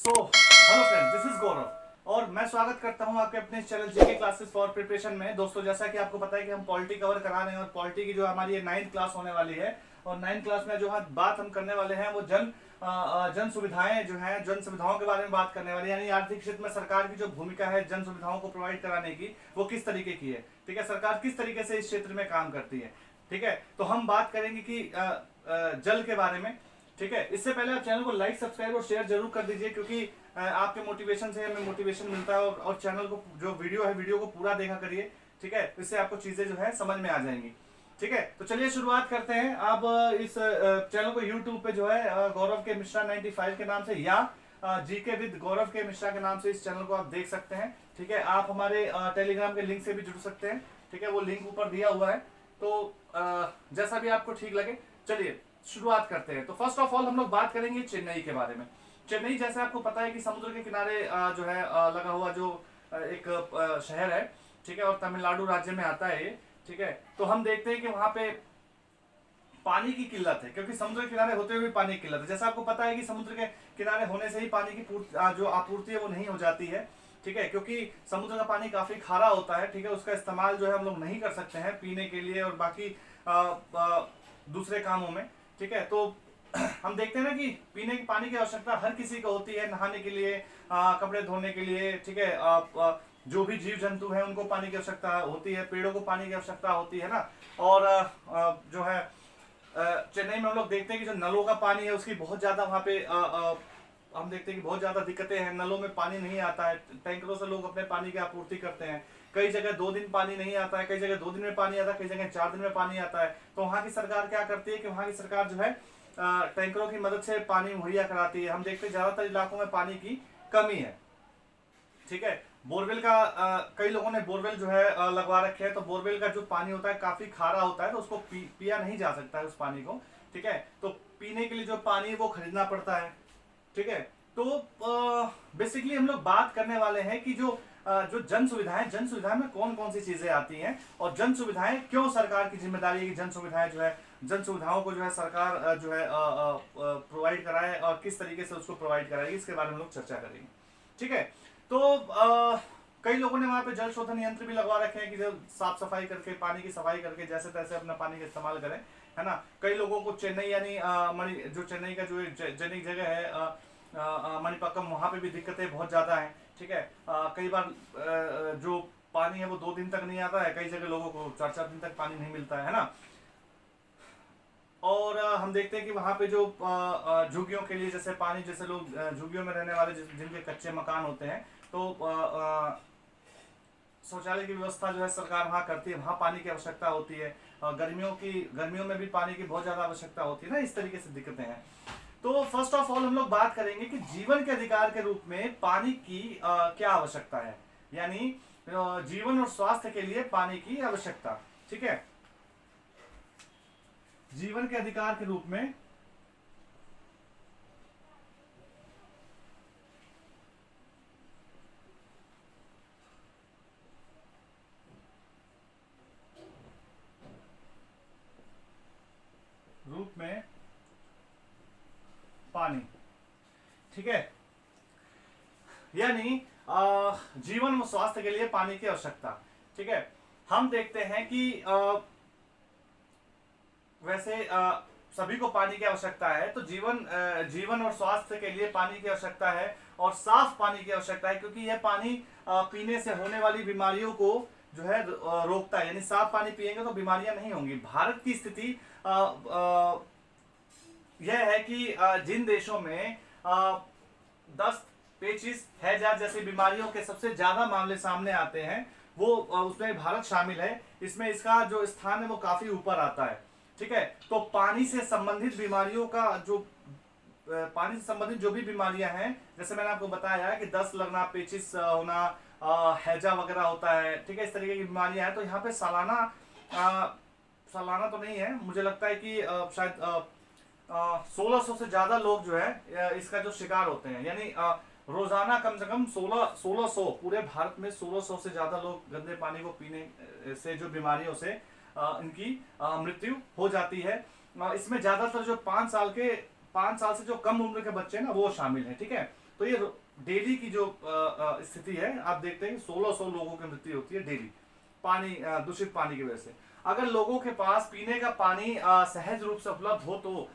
Hello friends, this is गौरव और मैं स्वागत करता हूं आपके अपने channel JK classes for preparation में। दोस्तों, जैसा कि आपको पता है कि हम पॉलिटी कवर करा रहे हैं और पॉलिटी की जो हमारी ये 9th क्लास होने वाली है और 9th क्लास में जो बात हम करने वाले हैं वो जन सुविधाएं जो हैं, जन सुविधाओं के बारे में बात करने वाले हैं। यानी आर्थिक क्षेत्र में सरकार की जो भूमिका है जन सुविधाओं को प्रोवाइड कराने की, वो किस तरीके की है। ठीक है, सरकार किस तरीके से इस क्षेत्र में काम करती है। ठीक है, तो हम बात करेंगे कि जल के बारे में। ठीक है, इससे पहले आप चैनल को लाइक, सब्सक्राइब और शेयर जरूर कर दीजिए, क्योंकि आपके मोटिवेशन से हमें मोटिवेशन मिलता है और चैनल को जो वीडियो को पूरा देखा करिए। ठीक है, इससे आपको चीजें जो है समझ में आ जाएंगी। ठीक है, तो चलिए शुरुआत करते हैं। आप इस चैनल को यूट्यूब पे जो है गौरव के मिश्रा 95 के नाम से या जीके विद गौरव के मिश्रा के नाम से इस चैनल को आप देख सकते हैं। ठीक है, आप हमारे टेलीग्राम के लिंक से भी जुड़ सकते हैं। ठीक है, वो लिंक ऊपर दिया हुआ है, तो जैसा भी आपको ठीक लगे। चलिए शुरुआत करते हैं। तो फर्स्ट ऑफ ऑल हम लोग बात करेंगे चेन्नई के बारे में। चेन्नई, जैसे आपको पता है कि समुद्र के किनारे जो है लगा हुआ जो एक शहर है। ठीक है, और तमिलनाडु राज्य में आता है ये। ठीक है, तो हम देखते हैं कि वहां पे पानी की किल्लत है, क्योंकि समुद्र के किनारे होते हुए भी पानी की किल्लत है। जैसा आपको पता है कि समुद्र के किनारे होने से ही पानी की जो आपूर्ति है वो नहीं हो जाती है। ठीक है, क्योंकि समुद्र का पानी काफी खारा होता है। ठीक है, उसका इस्तेमाल जो है हम लोग नहीं कर सकते हैं पीने के लिए और बाकी दूसरे कामों में। ठीक है, तो हम देखते हैं ना कि पीने के पानी की आवश्यकता हर किसी को होती है, नहाने के लिए, कपड़े धोने के लिए। ठीक है, जो भी जीव जंतु हैं उनको पानी की आवश्यकता होती है, पेड़ों को पानी की आवश्यकता होती है ना। और जो है चेन्नई में हम लोग देखते हैं कि जो नलों का पानी है उसकी बहुत ज्यादा वहाँ पे हम देखते हैं कि बहुत ज्यादा दिक्कतें हैं। नलों में पानी नहीं आता है, टैंकरों से लोग अपने पानी की आपूर्ति करते हैं। कई जगह 2 दिन पानी नहीं आता है, कई जगह 2 दिन में पानी आता है, कई जगह 4 दिन में पानी आता है। तो वहाँ की सरकार क्या करती है कि वहाँ की सरकार जो है टैंकरों की मदद से पानी मुहैया कराती है। हम देखते हैं ज्यादातर इलाकों में पानी की कमी है। ठीक है, बोरवेल का कई लोगों ने बोरवेल जो है लगवा रखे हैं, तो बोरवेल का जो पानी होता है काफी खारा होता है, तो उसको पिया नहीं जा सकता है उस पानी को। ठीक है, तो पीने के लिए जो पानी है वो खरीदना पड़ता है। ठीक है, तो बेसिकली हम लोग बात करने वाले हैं कि जो जन सुविधाएं में कौन कौन सी चीजें आती हैं और जन सुविधाएं क्यों सरकार की जिम्मेदारी है कि जन सुविधाएं जो है, जन सुविधाओं को जो है सरकार जो है प्रोवाइड कराए और किस तरीके से उसको प्रोवाइड कराएगी, इसके बारे में हम लोग चर्चा करेंगे। ठीक है, तो कई लोगों ने वहां पे जल शोधन यंत्र भी लगवा रखे हैं कि जो साफ सफाई करके, पानी की सफाई करके जैसे तैसे अपना पानी का इस्तेमाल करें, है ना। कई लोगों को चेन्नई यानी जो चेन्नई का जो जनिक जगह है मणिपक्कम, वहां पे भी दिक्कतें बहुत ज्यादा हैं। ठीक है, कई बार जो पानी है वो 2 दिन तक नहीं आता है, कई जगह लोगों को 4-4 दिन तक पानी नहीं मिलता है ना। और हम देखते हैं कि वहां पे जो झुग्गियों के लिए जैसे पानी, जैसे लोग झुग्गियों में रहने वाले जिनके कच्चे मकान होते हैं, तो शौचालय की व्यवस्था जो है सरकार वहां करती है, वहां पानी की आवश्यकता होती है। गर्मियों में भी पानी की बहुत ज्यादा आवश्यकता होती है ना। इस तरीके से दिक्कतें हैं। तो फर्स्ट ऑफ ऑल हम लोग बात करेंगे कि जीवन के अधिकार के रूप में पानी की क्या आवश्यकता है, यानी जीवन और स्वास्थ्य के लिए पानी की आवश्यकता। ठीक है, जीवन के अधिकार के रूप में पानी। ठीक है, यानी जीवन और स्वास्थ्य के लिए पानी की आवश्यकता। ठीक है, हम देखते हैं कि वैसे सभी को पानी की आवश्यकता है, तो जीवन और स्वास्थ्य के लिए पानी की आवश्यकता है और साफ पानी की आवश्यकता है, क्योंकि यह पानी पीने से होने वाली बीमारियों को जो है रोकता है। यानी साफ पानी पिएंगे तो बीमारियां नहीं होंगी। भारत की स्थिति यह है कि जिन देशों में दस्त, पेचिश, हैजा जैसी बीमारियों के सबसे ज्यादा मामले सामने आते हैं, वो उसमें भारत शामिल है। इसमें इसका जो स्थान है वो काफी ऊपर आता है। ठीक है, तो पानी से संबंधित बीमारियों का जो पानी से संबंधित जो भी बीमारियां हैं, जैसे मैंने आपको बताया कि दस्त लगना, पेचिश होना, हैजा वगैरह होता है। ठीक है, इस तरीके की बीमारियां हैं। तो यहाँ पे सालाना तो नहीं है, मुझे लगता है कि शायद 1600 से ज्यादा लोग जो है इसका जो शिकार होते हैं। यानी रोजाना कम से कम 1600 पूरे भारत में 1600 से ज्यादा लोग गंदे पानी को पीने से, जो बीमारियों से इनकी मृत्यु हो जाती है। इसमें ज्यादातर जो 5 साल से जो कम उम्र के बच्चे हैं ना, वो शामिल है। ठीक है, तो ये डेली की जो स्थिति है, आप देखते हैं 1600 लोगों की मृत्यु होती है डेली पानी, दूषित पानी की वजह से। अगर लोगों के पास पीने का पानी सहज रूप से उपलब्ध हो तो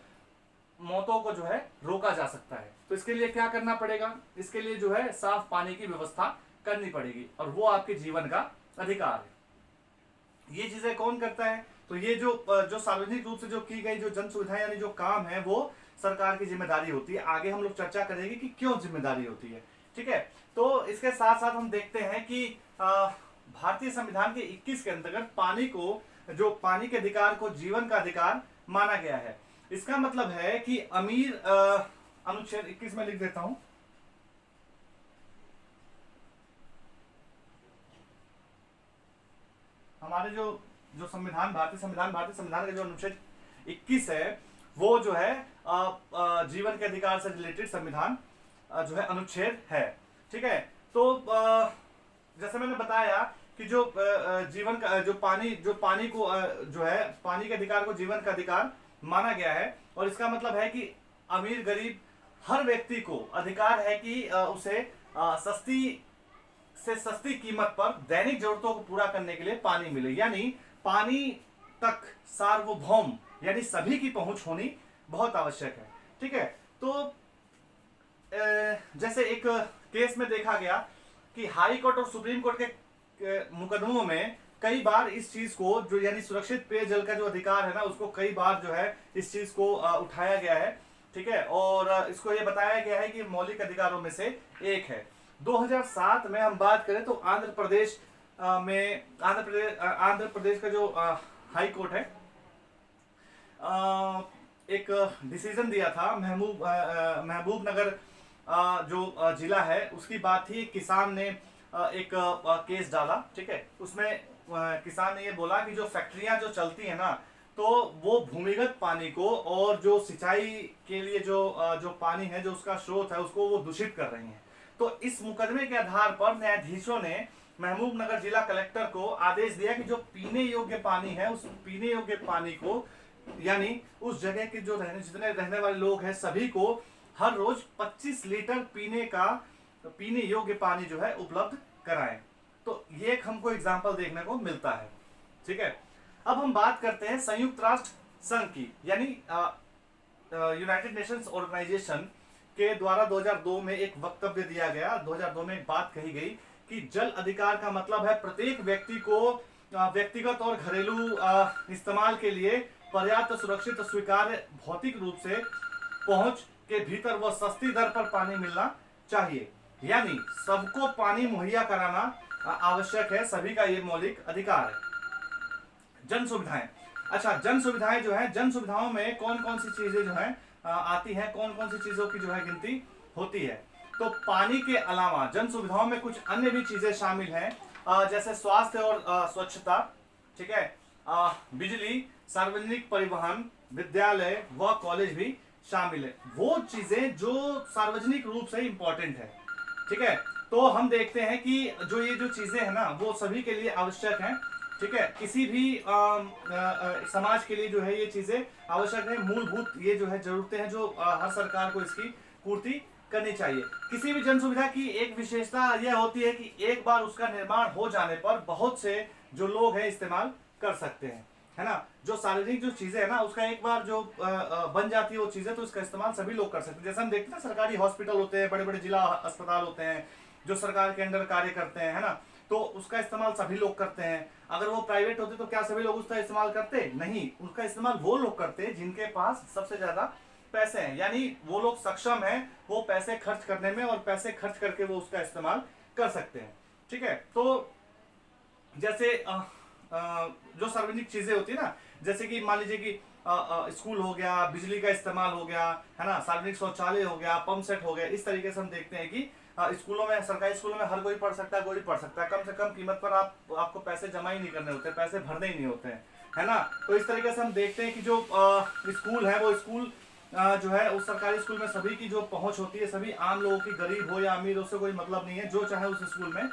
मौतों को जो है रोका जा सकता है। तो इसके लिए क्या करना पड़ेगा, इसके लिए जो है साफ पानी की व्यवस्था करनी पड़ेगी, और वो आपके जीवन का अधिकार है। ये चीजें कौन करता है, तो ये जो सार्वजनिक रूप से जो की गई जो जन सुविधाएं यानी जो काम है वो सरकार की जिम्मेदारी होती है। आगे हम लोग चर्चा करेंगे कि क्यों जिम्मेदारी होती है, ठीक है। तो इसके साथ साथ हम देखते हैं कि भारतीय संविधान के 21 के अंतर्गत पानी को, जो पानी के अधिकार को जीवन का अधिकार माना गया है। इसका मतलब है कि अमीर, अनुच्छेद 21 में लिख देता हूं, हमारे जो संविधान, भारतीय संविधान का जो अनुच्छेद 21 है वो जो है जीवन के अधिकार से रिलेटेड संविधान जो है अनुच्छेद है, ठीक है। तो जैसे मैंने बताया कि जो जीवन का जो पानी को जो है पानी के अधिकार को जीवन का अधिकार माना गया है, और इसका मतलब है कि अमीर गरीब हर व्यक्ति को अधिकार है कि उसे सस्ती से सस्ती कीमत पर दैनिक जरूरतों को पूरा करने के लिए पानी मिले, यानी पानी तक सार्वभौम यानी सभी की पहुंच होनी बहुत आवश्यक है, ठीक है। तो जैसे एक केस में देखा गया कि हाई कोर्ट और सुप्रीम कोर्ट के मुकदमों में कई बार इस चीज को, जो यानी सुरक्षित पेयजल का जो अधिकार है ना, उसको कई बार जो है इस चीज को उठाया गया है, ठीक है। और इसको ये बताया गया है कि मौलिक अधिकारों में से एक है। 2007 में हम बात करें तो आंध्र प्रदेश का जो हाई कोर्ट है एक डिसीजन दिया था। महबूब नगर जो जिला है उसकी बात थी। किसान ने एक केस डाला, ठीक है। उसमें किसान ने ये बोला कि जो फैक्ट्रियां जो चलती है ना, तो वो भूमिगत पानी को और जो सिंचाई के लिए जो पानी है, जो उसका स्रोत है, उसको वो दूषित कर रही हैं। तो इस मुकदमे के आधार पर न्यायाधीशों ने महबूब नगर जिला कलेक्टर को आदेश दिया कि जो पीने योग्य पानी है, उस पीने योग्य पानी को, यानी उस जगह के जो जितने रहने वाले लोग हैं सभी को हर रोज 25 लीटर पीने योग्य पानी जो है उपलब्ध कराएं। तो ये एक हमको एग्जाम्पल देखने को मिलता है, ठीक है। अब हम बात करते हैं संयुक्त राष्ट्र संघ की, यानी यूनाइटेड नेशंस ऑर्गेनाइजेशन के द्वारा 2002 में एक वक्तव्य दिया गया। 2002 में एक बात कही गई कि जल अधिकार का मतलब है प्रत्येक व्यक्ति को व्यक्तिगत और घरेलू इस्तेमाल के लिए पर्याप्त, सुरक्षित, स्वीकार्य, भौतिक रूप से पहुंच के भीतर व सस्ती दर पर पानी मिलना चाहिए। यानी सबको पानी मुहैया कराना आवश्यक है, सभी का ये मौलिक अधिकार है। जन सुविधाएं, अच्छा, जन सुविधाएं जो है, जन सुविधाओं में कौन कौन सी चीजें जो है आती है, कौन कौन सी चीजों की जो है गिनती होती है। तो पानी के अलावा जन सुविधाओं में कुछ अन्य भी चीजें शामिल हैं, जैसे स्वास्थ्य और स्वच्छता, ठीक है, बिजली, सार्वजनिक परिवहन, विद्यालय व कॉलेज भी शामिल है। वो चीजें जो सार्वजनिक रूप से इंपॉर्टेंट है, ठीक है। तो हम देखते हैं कि जो ये जो चीजें हैं ना, वो सभी के लिए आवश्यक हैं, ठीक है। किसी भी समाज के लिए जो है ये चीजें आवश्यक है, मूलभूत ये जो है जरूरतें हैं, जो हर सरकार को इसकी पूर्ति करनी चाहिए। किसी भी जन सुविधा की एक विशेषता यह होती है कि एक बार उसका निर्माण हो जाने पर बहुत से जो लोग हैं इस्तेमाल कर सकते हैं, है ना। जो सार्वजनिक जो चीजें है ना, उसका एक बार जो बन जाती है वो चीजें, तो इसका इस्तेमाल सभी लोग कर सकते हैं। जैसे हम देखते हैं सरकारी हॉस्पिटल होते हैं, बड़े बड़े जिला अस्पताल होते हैं जो सरकार के अंडर कार्य करते हैं, है ना, तो उसका इस्तेमाल सभी लोग करते हैं। अगर वो प्राइवेट होते तो क्या सभी लोग उसका इस्तेमाल करते? नहीं, उसका इस्तेमाल वो लोग करते हैं जिनके पास सबसे ज्यादा पैसे हैं, यानी वो लोग सक्षम हैं वो पैसे खर्च करने में, और पैसे खर्च करके वो उसका इस्तेमाल कर सकते हैं, ठीक है। तो जैसे जो सार्वजनिक चीजें होती है ना, जैसे कि मान लीजिए कि स्कूल हो गया, बिजली का इस्तेमाल हो गया, है ना, सार्वजनिक शौचालय हो गया, पंप सेट हो गया, इस तरीके से हम देखते हैं कि स्कूलों में, सरकारी स्कूलों में हर कोई पढ़ सकता है, कोई पढ़ सकता है। कम से कम कीमत पर आपको पैसे जमा ही नहीं करने होते, पैसे भरने ही नहीं होते हैं, है ना। तो इस तरीके से हम देखते हैं कि जो स्कूल है, वो स्कूल जो है उस सरकारी स्कूल में सभी की जो पहुंच होती है, सभी आम लोगों की, गरीब हो या अमीर, उससे कोई मतलब नहीं है, जो चाहे उस स्कूल में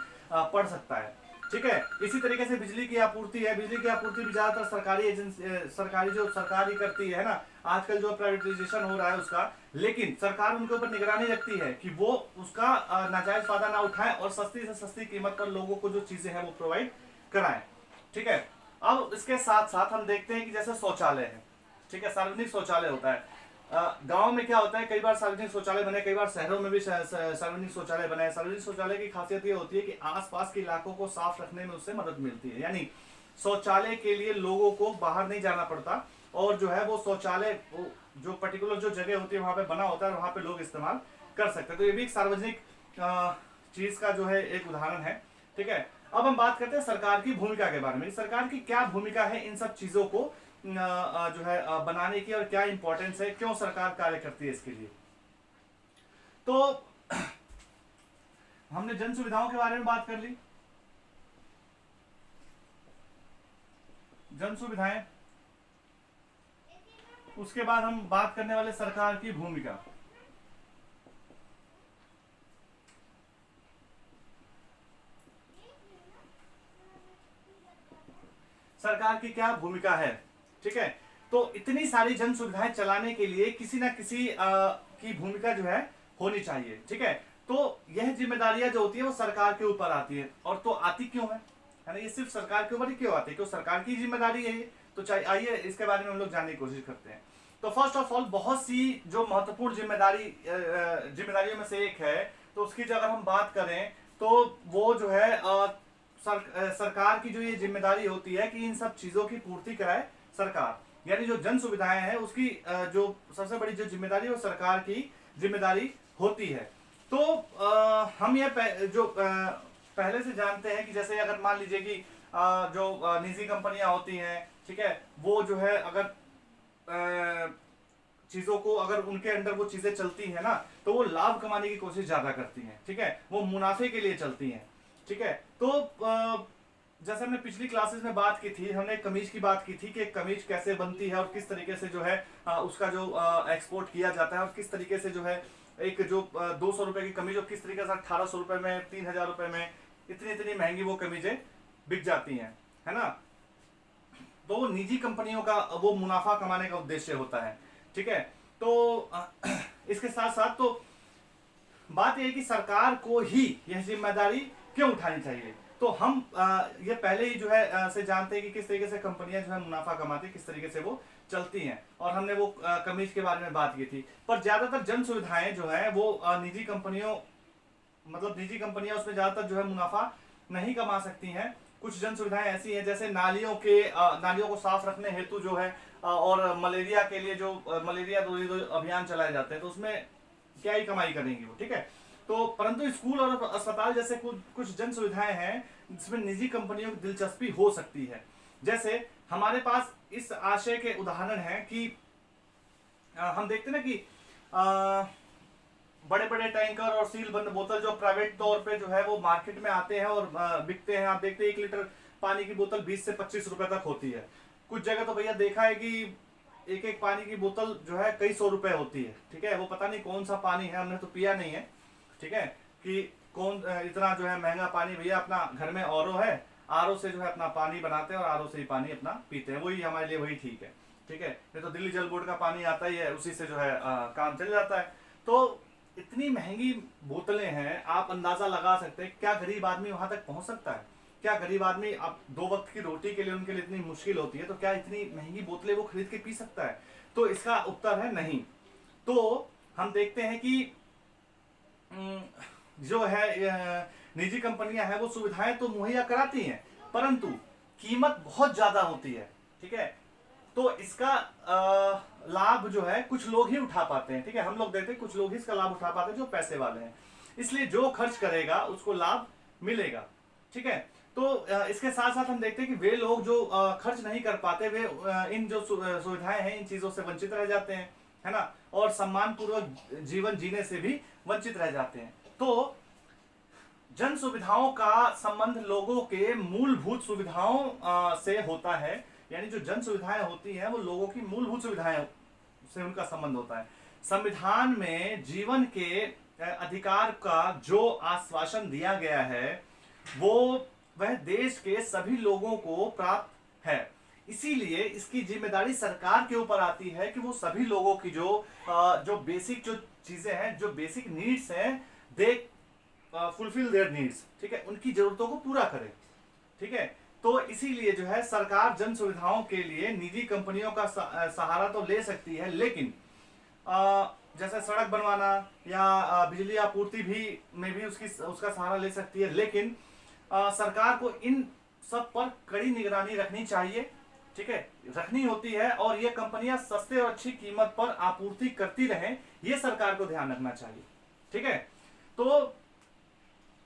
पढ़ सकता है, ठीक है। इसी तरीके से बिजली की आपूर्ति है, बिजली की आपूर्ति भी ज्यादातर सरकारी एजेंसी, सरकारी जो सरकार ही करती है ना। आजकल जो प्राइवेटाइजेशन हो रहा है उसका, लेकिन सरकार उनके ऊपर निगरानी रखती है कि वो उसका नाजायज फायदा ना उठाएं और सस्ती से सस्ती कीमत पर लोगों को जो चीजें हैं वो प्रोवाइड कराएं। ठीक है, अब इसके साथ साथ हम देखते हैं कि जैसे शौचालय है, ठीक है, सार्वजनिक शौचालय होता है। गांव में क्या होता है, कई बार सार्वजनिक शौचालय बने, कई बार शहरों में भी सार्वजनिक शौचालय बने। सार्वजनिक शौचालय की खासियत ये होती है कि आसपास के इलाकों को साफ रखने में उससे मदद मिलती है, यानी शौचालय के लिए लोगों को बाहर नहीं जाना पड़ता और जो है वो शौचालय जो पर्टिकुलर जो जगह होती है वहां पे बना होता है, वहां पे लोग इस्तेमाल कर सकते हैं। तो ये भी एक सार्वजनिक चीज का जो है एक उदाहरण है। ठीक है, अब हम बात करते हैं सरकार की भूमिका के बारे में। सरकार की क्या भूमिका है इन सब चीजों को जो है बनाने की, और क्या इंपॉर्टेंस है, क्यों सरकार कार्य करती है इसके लिए। तो हमने जन सुविधाओं के बारे में बात कर ली, जन सुविधाएं। उसके बाद हम बात करने वाले सरकार की भूमिका। सरकार की क्या भूमिका है। ठीक है, तो इतनी सारी जन सुविधाएं चलाने के लिए किसी ना किसी की भूमिका जो है होनी चाहिए। ठीक है, तो यह जिम्मेदारियां जो होती है वो सरकार के ऊपर आती है। और तो आती क्यों है ना, ये सिर्फ सरकार के ऊपर ही क्यों आती है, क्यों सरकार की जिम्मेदारी है ये। तो चाहिए, आइए इसके बारे में हम लोग जानने की कोशिश करते हैं। तो फर्स्ट ऑफ ऑल, बहुत सी जो महत्वपूर्ण जिम्मेदारियों में से एक है, तो उसकी जो अगर हम बात करें तो वो जो है सरकार की जो ये जिम्मेदारी होती है कि इन सब चीजों की पूर्ति कराए सरकार, यानी जो जन सुविधाएं हैं उसकी जो सबसे बड़ी जो जिम्मेदारी है वो सरकार की जिम्मेदारी होती है। तो हम ये पहले से जानते हैं कि जैसे अगर मान लीजिए कि जो निजी कंपनियां होती हैं, ठीक है, वो जो है अगर चीजों को, अगर उनके अंडर वो चीजें चलती हैं ना, तो वो लाभ कमाने की कोशिश ज्यादा करती हैं। ठीक है, वो मुनाफे के लिए चलती हैं। ठीक है, तो जैसे हमने पिछली क्लासेस में बात की थी, हमने कमीज की बात की थी कि कमीज कैसे बनती है और किस तरीके से जो है उसका जो एक्सपोर्ट किया जाता है, और किस तरीके से जो है एक जो 200 रुपए की कमीज और किस तरीके से 1800 रुपए में, 3000 रुपए में इतनी महंगी वो कमीजें बिक जाती हैं, है ना। तो वो निजी कंपनियों का वो मुनाफा कमाने का उद्देश्य होता है। ठीक है, तो इसके साथ साथ तो बात यह है कि सरकार को ही यह जिम्मेदारी क्यों उठानी चाहिए। तो हम ये पहले ही जो है से जानते हैं कि किस तरीके से कंपनियां जो है मुनाफा कमाती है, किस तरीके से वो चलती हैं, और हमने वो कमीज के बारे में बात की थी। पर ज्यादातर जन सुविधाएं जो है वो निजी कंपनियों, मतलब निजी कंपनियां उसमें ज्यादातर जो है मुनाफा नहीं कमा सकती हैं। कुछ जन सुविधाएं ऐसी हैं जैसे नालियों को साफ रखने हेतु जो है और मलेरिया के लिए जो मलेरिया रोधी अभियान चलाए जाते हैं, तो उसमें क्या ही कमाई करेंगी वो। ठीक है, तो परंतु स्कूल और अस्पताल जैसे कुछ जन सुविधाएं हैं जिसमें निजी कंपनियों की दिलचस्पी हो सकती है। जैसे हमारे पास इस आशय के उदाहरण हैं कि हम देखते ना कि बड़े बड़े टैंकर और सील बंद बोतल जो प्राइवेट तौर पे जो है वो मार्केट में आते हैं और बिकते हैं। आप देखते हैं 1 लीटर पानी की बोतल 20 से 25 रुपए तक होती है। कुछ जगह तो भैया देखा है कि एक पानी की बोतल जो है कई सौ रुपए होती है। ठीक है, वो पता नहीं कौन सा पानी है, हमने तो पिया नहीं है। ठीक है, कि कौन इतना जो है महंगा पानी, भैया अपना घर में आरओ है, आरओ से जो है अपना पानी बनाते हैं और आरओ से ही पानी अपना पीते हैं, वही हमारे लिए वही ठीक है। ठीक है, नहीं तो दिल्ली जल बोर्ड का पानी आता ही है, उसी से जो है काम चल जाता है। तो इतनी महंगी बोतलें हैं, आप अंदाजा लगा सकते हैं क्या गरीब आदमी वहां तक पहुंच सकता है। क्या गरीब आदमी, आप 2 वक्त की रोटी के लिए उनके लिए इतनी मुश्किल होती है, तो क्या इतनी महंगी बोतलें वो खरीद के पी सकता है। तो इसका उत्तर है नहीं। तो हम देखते हैं कि जो है निजी कंपनियां हैं वो सुविधाएं तो मुहैया कराती हैं, परंतु कीमत बहुत ज्यादा होती है। ठीक है, तो इसका लाभ जो है कुछ लोग ही उठा पाते हैं। ठीक है, हम लोग देखते हैं कुछ लोग ही इसका लाभ उठा पाते हैं जो पैसे वाले हैं, इसलिए जो खर्च करेगा उसको लाभ मिलेगा। ठीक है, तो इसके साथ साथ हम देखते हैं कि वे लोग जो खर्च नहीं कर पाते, वे इन जो सुविधाएं हैं इन चीजों से वंचित रह जाते हैं, है ना, और सम्मान पूर्वक जीवन जीने से भी वंचित रह जाते हैं। तो जन सुविधाओं का संबंध लोगों के मूलभूत सुविधाओं से होता है, यानी जो जन सुविधाएं होती हैं वो लोगों की मूलभूत सुविधाएं से उनका संबंध होता है। संविधान में जीवन के अधिकार का जो आश्वासन दिया गया है वो वह देश के सभी लोगों को प्राप्त है। इसीलिए इसकी जिम्मेदारी सरकार के ऊपर आती है कि वो सभी लोगों की जो बेसिक जो चीजें हैं, जो बेसिक नीड्स हैं, दे फुलफिल देयर नीड्स, ठीक है, उनकी जरूरतों को पूरा करे, ठीक है। तो इसीलिए जो है सरकार जन सुविधाओं के लिए निजी कंपनियों का सहारा तो ले सकती है, लेकिन जैसे सड़क बनवाना या बिजली आपूर्ति भी में भी उसका सहारा ले सकती है, लेकिन सरकार को इन सब पर कड़ी निगरानी रखनी चाहिए, ठीक है, रखनी होती है, और ये कंपनियां सस्ते और अच्छी कीमत पर आपूर्ति करती रहें, ये सरकार को ध्यान रखना चाहिए, ठीक है। तो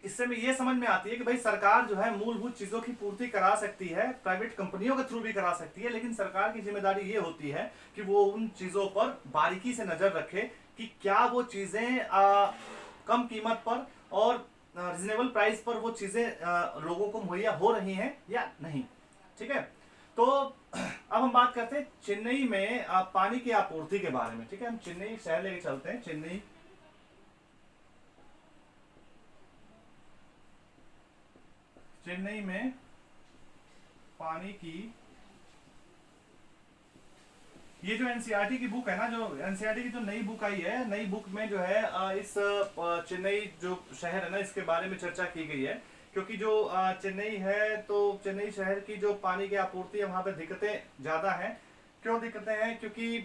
इससे में ये समझ में आती है कि भाई सरकार जो है मूलभूत चीजों की पूर्ति करा सकती है, प्राइवेट कंपनियों के थ्रू भी करा सकती है, लेकिन सरकार की जिम्मेदारी ये होती है कि वो उन चीजों पर बारीकी से नजर रखे कि क्या वो चीजें कम कीमत पर और रिजनेबल प्राइस पर वो चीजें लोगों को मुहैया हो रही हैं या नहीं, ठीक है। तो अब हम बात करते हैं चेन्नई में पानी की आपूर्ति के बारे में, ठीक है। हम चेन्नई शहर लेके चलते हैं। चेन्नई में पानी की, ये जो एनसीईआरटी की बुक है ना, जो एनसीईआरटी की जो नई बुक आई है, नई बुक में जो है इस चेन्नई जो शहर है ना, इसके बारे में चर्चा की गई है, क्योंकि जो चेन्नई है, तो चेन्नई शहर की जो पानी की आपूर्ति है वहां पे दिक्कतें ज्यादा हैं। क्यों दिक्कतें हैं? क्योंकि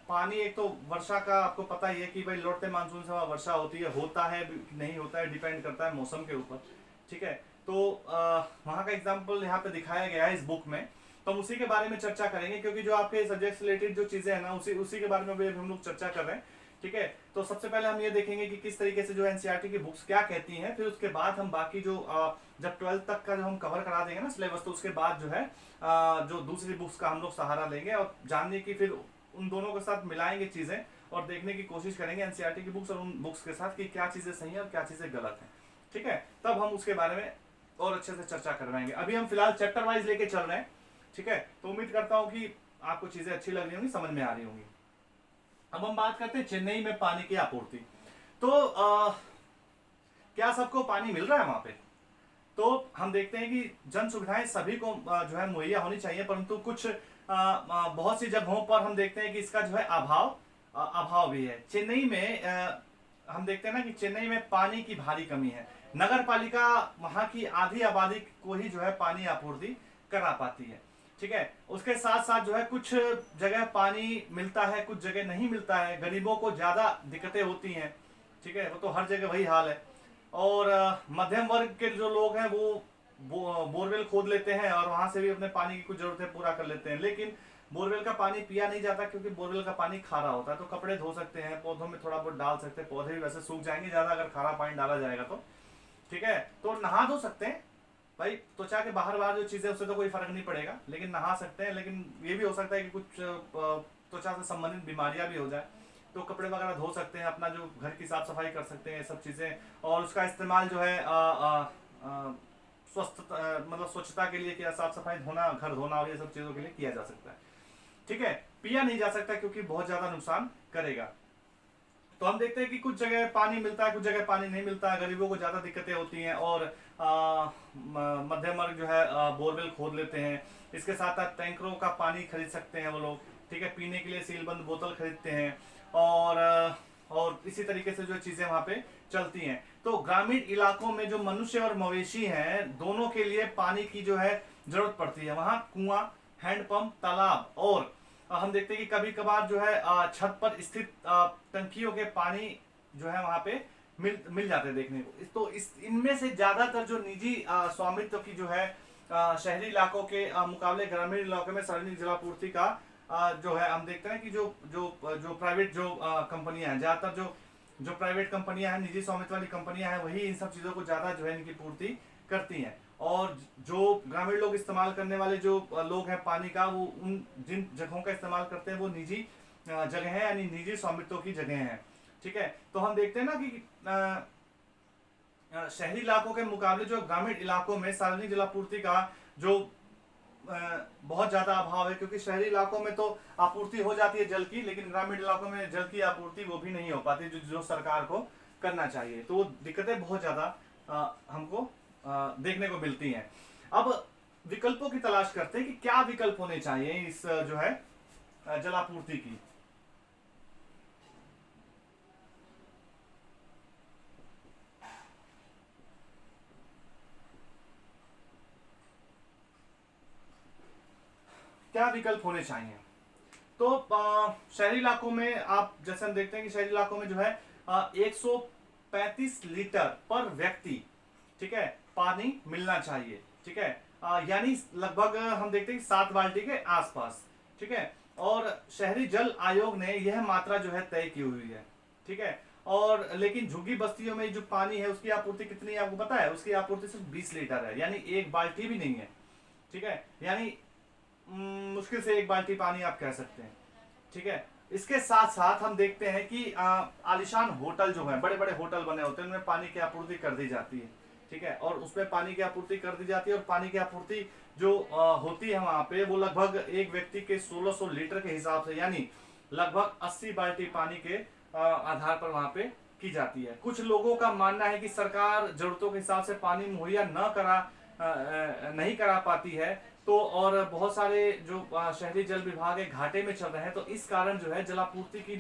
पानी, एक तो वर्षा का आपको पता ही है कि भाई लौटते मानसून से वहां वर्षा होती है, होता है नहीं होता है, डिपेंड करता है मौसम के ऊपर, ठीक है। तो वहां का एग्जाम्पल यहाँ पे दिखाया गया है इस बुक में, तो हम उसी के बारे में चर्चा करेंगे, क्योंकि जो आपके सब्जेक्ट से रिलेटेड जो चीजें हैं ना, उसी के बारे में भी हम लोग चर्चा कर रहे हैं, ठीक है। तो सबसे पहले हम ये देखेंगे कि किस तरीके से जो एनसीईआरटी की बुक्स क्या कहती हैं, फिर उसके बाद हम बाकी जो जब 12th तक का जो हम कवर करा देंगे ना सिलेबस, तो उसके बाद जो है जो दूसरी बुक्स का हम लोग सहारा लेंगे और जानने की, फिर उन दोनों के साथ मिलाएंगे चीजें और देखने की कोशिश करेंगे एनसीईआरटी की बुक्स और उन बुक्स के साथ कि क्या चीजें सही है और क्या चीजें गलत है, ठीक है। तब हम उसके बारे में और अच्छे से चर्चा करवाएंगे। अभी हम फिलहाल चैप्टर वाइज लेके चल रहे हैं, ठीक है। तो उम्मीद करता हूं कि आपको चीजें अच्छी लग रही होंगी, समझ में आ रही होंगी। अब हम बात करते हैं चेन्नई में पानी की आपूर्ति। तो क्या सबको पानी मिल रहा है वहां पे? तो हम देखते हैं कि जन सुविधाएं सभी को जो है मुहैया होनी चाहिए, परंतु कुछ बहुत सी जगहों पर हम देखते हैं कि इसका जो है अभाव भी है। चेन्नई में हम देखते हैं ना कि चेन्नई में पानी की भारी कमी है। नगर पालिका वहां की आधी आबादी को ही जो है पानी आपूर्ति करा पाती है, ठीक है। उसके साथ साथ जो है कुछ जगह पानी मिलता है, कुछ जगह नहीं मिलता है, गरीबों को ज्यादा दिक्कतें होती हैं, ठीक है। वो तो हर जगह वही हाल है। और मध्यम वर्ग के जो लोग हैं वो बोरवेल खोद लेते हैं और वहां से भी अपने पानी की कुछ जरूरतें पूरा कर लेते हैं, लेकिन बोरवेल का पानी पिया नहीं जाता, क्योंकि बोरवेल का पानी खारा होता है। तो कपड़े धो सकते हैं, पौधों में थोड़ा बहुत डाल सकते हैं, पौधे भी वैसे सूख जाएंगे ज्यादा अगर खारा पानी डाला जाएगा तो, ठीक है। तो नहा धो सकते हैं भाई, त्वचा के बाहर जो चीजें, उससे तो कोई फर्क नहीं पड़ेगा, लेकिन नहा सकते हैं। लेकिन ये भी हो सकता है कि कुछ त्वचा से संबंधित बीमारियां भी हो जाए, तो कपड़े वगैरह धो सकते हैं, अपना जो घर की साफ सफाई कर सकते हैं, ये सब चीजें। और उसका इस्तेमाल जो है स्वस्थ मतलब स्वच्छता के लिए किया, साफ सफाई धोना, घर धोना और ये सब चीजों के लिए किया जा सकता है, ठीक है। पिया नहीं जा सकता क्योंकि बहुत ज्यादा नुकसान करेगा। तो हम देखते हैं कि कुछ जगह पानी मिलता है, कुछ जगह पानी नहीं मिलता है, गरीबों को ज्यादा दिक्कतें होती हैं, और मध्यम वर्ग जो है बोरवेल खोद लेते हैं। इसके साथ साथ टैंकरों का पानी खरीद सकते हैं वो लोग, ठीक है, पीने के लिए सीलबंद बोतल खरीदते हैं, और इसी तरीके से जो चीजें वहां पे चलती हैं। तो ग्रामीण इलाकों में जो मनुष्य और मवेशी हैं, दोनों के लिए पानी की जो है जरूरत पड़ती है। वहां कुआं, हैंडपंप, तालाब, और हम देखते हैं कि कभी कभार जो है छत पर स्थित टंकियों के पानी जो है वहां पे मिल जाते हैं देखने को। तो इनमें से ज्यादातर जो निजी स्वामित्व की जो है शहरी इलाकों के मुकाबले ग्रामीण इलाकों में सार्वजनिक जलापूर्ति का जो है हम देखते हैं कि जो प्राइवेट जो कंपनियां हैं, ज्यादातर जो प्राइवेट कंपनियां हैं, निजी स्वामित्व वाली कंपनियां हैं, वही इन सब चीजों को ज्यादा जो है इनकी पूर्ति करती हैं। और जो ग्रामीण लोग इस्तेमाल करने वाले जो लोग हैं पानी का, वो उन जिन जगहों का इस्तेमाल करते हैं वो निजी जगह है, यानी निजी स्वामित्व की जगह हैं, ठीक है। तो हम देखते हैं ना कि शहरी इलाकों के मुकाबले जो ग्रामीण इलाकों में सार्वजनिक जलापूर्ति का जो बहुत ज्यादा अभाव है, क्योंकि शहरी इलाकों में तो आपूर्ति हो जाती है जल की, लेकिन ग्रामीण इलाकों में जल की आपूर्ति वो भी नहीं हो पाती जो सरकार को करना चाहिए। तो वो दिक्कतें बहुत ज्यादा हमको देखने को मिलती हैं। अब विकल्पों की तलाश करते हैं कि क्या विकल्प होने चाहिए इस जो है जलापूर्ति की। क्या विकल्प होने चाहिए। तो शहरी इलाकों में आप जैसे हम देखते हैं कि शहरी इलाकों में जो है 135 लीटर पर व्यक्ति, ठीक है, पानी मिलना चाहिए, ठीक है, यानी लगभग हम देखते हैं कि 7 बाल्टी के आसपास, ठीक है। और शहरी जल आयोग ने यह मात्रा जो है तय की हुई है, ठीक है। और लेकिन झुग्गी बस्तियों में जो पानी है उसकी आपूर्ति कितनी है आपको पता है? उसकी आपूर्ति सिर्फ 20 लीटर है, यानी एक बाल्टी भी नहीं है, ठीक है, यानी मुश्किल से एक बाल्टी पानी आप कह सकते हैं, ठीक है। इसके साथ साथ हम देखते हैं कि आलिशान होटल जो है, बड़े बड़े होटल बने होते हैं, उनमें पानी की आपूर्ति कर दी जाती है, ठीक है, और उसमें पानी की आपूर्ति कर दी जाती है। और पानी की आपूर्ति जो होती है वहां पे, वो लगभग एक व्यक्ति के 1600 लीटर के हिसाब से, यानी लगभग 80 बाल्टी पानी के आधार पर वहां पे की जाती है। कुछ लोगों का मानना है कि सरकार जरूरतों के हिसाब से पानी मुहैया नहीं करा पाती है, तो और बहुत सारे जो शहरी जल विभाग है घाटे में चल रहे हैं, तो इस कारण जो है जलापूर्ति की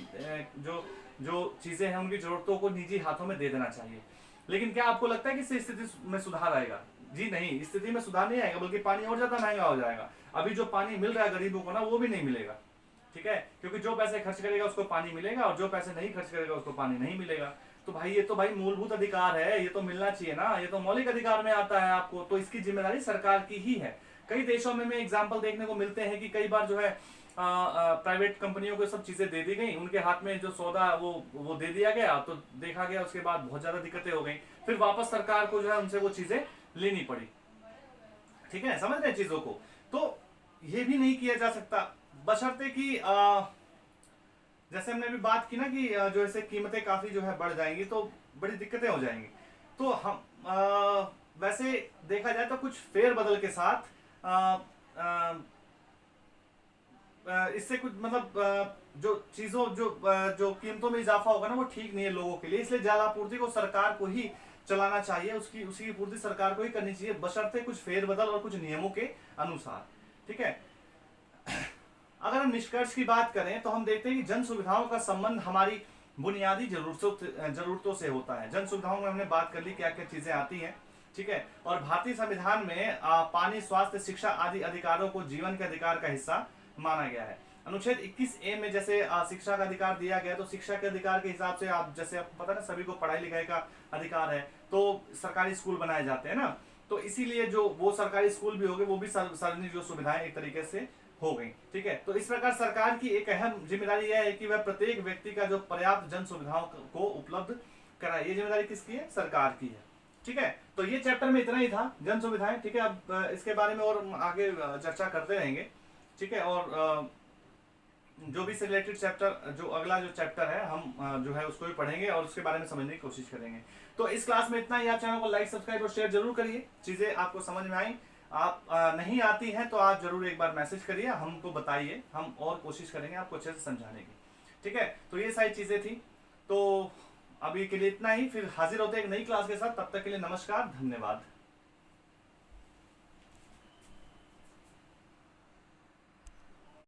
जो जो चीजें हैं उनकी जरूरतों को निजी हाथों में दे देना चाहिए। लेकिन क्या आपको लगता है कि इससे स्थिति में सुधार आएगा? जी नहीं, स्थिति में सुधार नहीं आएगा, बल्कि पानी और ज्यादा महंगा हो जाएगा। अभी जो पानी मिल रहा है गरीबों को ना, वो भी नहीं मिलेगा, ठीक है, क्योंकि जो पैसे खर्च करेगा उसको पानी मिलेगा, और जो पैसे नहीं खर्च करेगा उसको पानी नहीं मिलेगा। तो भाई ये तो भाई मूलभूत अधिकार है, ये तो मिलना चाहिए ना, ये तो मौलिक अधिकार में आता है आपको, तो इसकी जिम्मेदारी सरकार की ही है। कई देशों में एग्जाम्पल देखने को मिलते हैं कि कई बार जो है प्राइवेट कंपनियों को सब चीजें दे दी गई, उनके हाथ में जो सौदा वो दे दिया गया, तो देखा गया उसके बाद बहुत ज्यादा दिक्कतें हो गई, फिर वापस सरकार को जो है उनसे वो चीजें लेनी पड़ी, ठीक है, समझ रहे हैं चीजों को। तो ये भी नहीं किया जा सकता, बशर्ते कि जैसे हमने अभी बात की ना कि जो ऐसे कीमतें काफी जो है बढ़ जाएंगी तो बड़ी दिक्कतें हो जाएंगी। तो हम वैसे देखा जाए तो कुछ फेरबदल के साथ इससे कुछ मतलब जो चीजों जो कीमतों में इजाफा होगा ना, वो ठीक नहीं है लोगों के लिए, इसलिए जल आपूर्ति को सरकार को ही चलाना चाहिए, उसकी पूर्ति सरकार को ही करनी चाहिए, बशर्ते कुछ फेरबदल और कुछ नियमों के अनुसार, ठीक है। अगर हम निष्कर्ष की बात करें तो हम देखते हैं कि जन सुविधाओं का संबंध हमारी बुनियादी जरूरतों से होता है। जन सुविधाओं में हमने बात कर ली क्या क्या चीजें आती हैं, ठीक है, और भारतीय संविधान में पानी, स्वास्थ्य, शिक्षा आदि अधिकारों को जीवन के अधिकार का हिस्सा माना गया है। अनुच्छेद 21A में जैसे शिक्षा का अधिकार दिया गया, तो शिक्षा के अधिकार के हिसाब से आप जैसे आपको पता है ना, सभी को पढ़ाई लिखाई का अधिकार है, तो सरकारी स्कूल बनाए जाते हैं ना, तो इसीलिए जो वो सरकारी स्कूल भी हो गए, वो भी सार्वजनिक जो सुविधाएं एक तरीके से हो गई, ठीक है। तो इस प्रकार सरकार की एक अहम जिम्मेदारी यह है कि वह प्रत्येक व्यक्ति का जो पर्याप्त जन सुविधाओं को उपलब्ध कराए। ये जिम्मेदारी किसकी है? सरकार की है, ठीक है। तो ये चैप्टर में इतना ही था, जन सुविधाएं, ठीक है। अब इसके बारे में और आगे चर्चा करते रहेंगे, ठीक है। और जो भी से रिलेटेड चैप्टर, जो अगला जो चैप्टर है, हम जो है उसको भी पढ़ेंगे और उसके बारे में समझने की कोशिश करेंगे। तो इस क्लास में इतना ही। आप चैनल को लाइक, सब्सक्राइब और शेयर जरूर करिए, चीजें आपको समझ में आई। आप नहीं आती हैं तो आप जरूर एक बार मैसेज करिए, हमको बताइए, हम और कोशिश करेंगे आपको अच्छे से समझाने की, ठीक है। तो ये सारी चीजें थी, तो अभी के लिए इतना ही, फिर हाजिर होते हैं एक नई क्लास के साथ। तब तक के लिए नमस्कार, धन्यवाद।